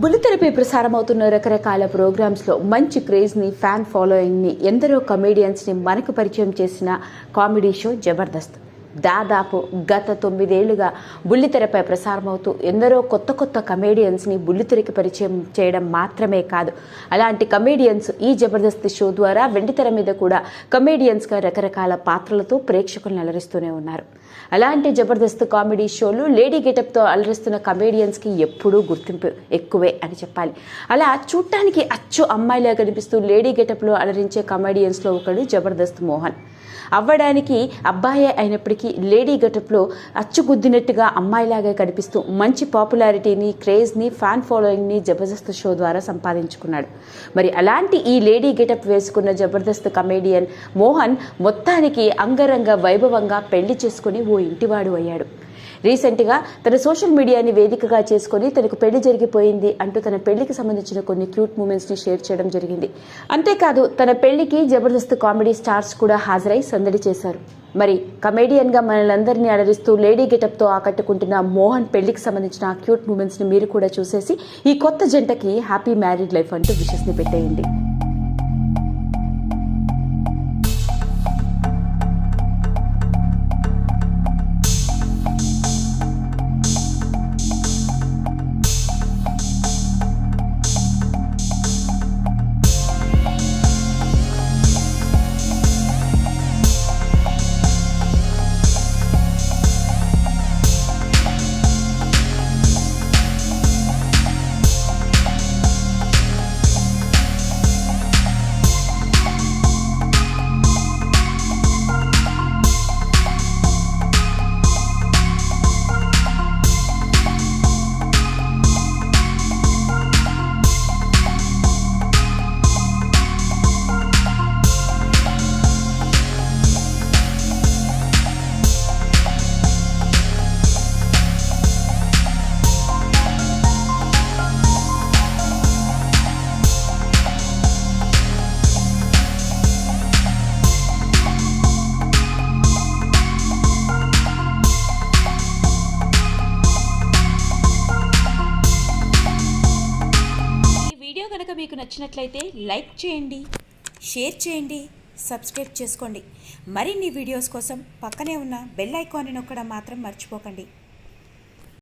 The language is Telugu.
బుల్లితెరపై ప్రసారమవుతున్న రకరకాల ప్రోగ్రామ్స్లో మంచి క్రేజ్ని ఫ్యాన్ ఫాలోయింగ్ని ఎందరో కమేడియన్స్ని మనకు పరిచయం చేసిన కామెడీ షో జబర్దస్త్. దాదాపు గత 9 ఏళ్లుగా బుల్లితెరపై ప్రసారమవుతూ ఎందరో కొత్త కమేడియన్స్ని బుల్లితెరకి పరిచయం చేయడం మాత్రమే కాదు, అలాంటి కమేడియన్స్ ఈ జబర్దస్త్ షో ద్వారా వెండితెర మీద కూడా కమేడియన్స్గా రకరకాల పాత్రలతో ప్రేక్షకులను అలరిస్తూనే ఉన్నారు. అలాంటి జబర్దస్త్ కామెడీ షోలు లేడీ గెటప్తో అలరిస్తున్న కమేడియన్స్కి ఎప్పుడూ గుర్తింపు ఎక్కువే అని చెప్పాలి. అలా చూడటానికి అచ్చు అమ్మాయిలా కనిపిస్తూ లేడీ గెటప్లో అలరించే కమేడియన్స్లో ఒకడు జబర్దస్త్ మోహన్. అవ్వడానికి అబ్బాయే అయినప్పటికీ లేడీ గెటప్లో అచ్చుగుద్దినట్టుగా అమ్మాయిలాగా కనిపిస్తూ మంచి పాపులారిటీని, క్రేజ్ని, ఫ్యాన్ ఫాలోయింగ్ని జబర్దస్త్ షో ద్వారా సంపాదించుకున్నాడు. మరి అలాంటి ఈ లేడీ గెటప్ వేసుకున్న జబర్దస్త్ కమేడియన్ మోహన్ మొత్తానికి అంగరంగ వైభవంగా పెళ్లి చేసుకుని ఓ ఇంటివాడు అయ్యాడు. రీసెంట్గా తన సోషల్ మీడియాని వేదికగా చేసుకుని తనకు పెళ్లి జరిగిపోయింది అంటూ తన పెళ్లికి సంబంధించిన కొన్ని క్యూట్ మూమెంట్స్ని షేర్ చేయడం జరిగింది. అంతేకాదు తన పెళ్లికి జబర్దస్త్ కామెడీ స్టార్స్ కూడా హాజరై సందడి చేశారు. మరి కమేడియన్గా మనలందరినీ అలరిస్తూ లేడీ గెటప్తో ఆకట్టుకుంటున్న మోహన్ పెళ్లికి సంబంధించిన ఆ క్యూట్ మూమెంట్స్ని మీరు కూడా చూసేసి ఈ కొత్త జంటకి హ్యాపీ మ్యారీడ్ లైఫ్ అంటూ విషెస్ని పెట్టేయండి. కనుక మీకు నచ్చినట్లయితే లైక్ చేయండి, షేర్ చేయండి, సబ్స్క్రైబ్ చేసుకోండి. మరిన్ని వీడియోస్ కోసం పక్కనే ఉన్న బెల్ ఐకాన్ని నొక్కడం మాత్రం మర్చిపోకండి.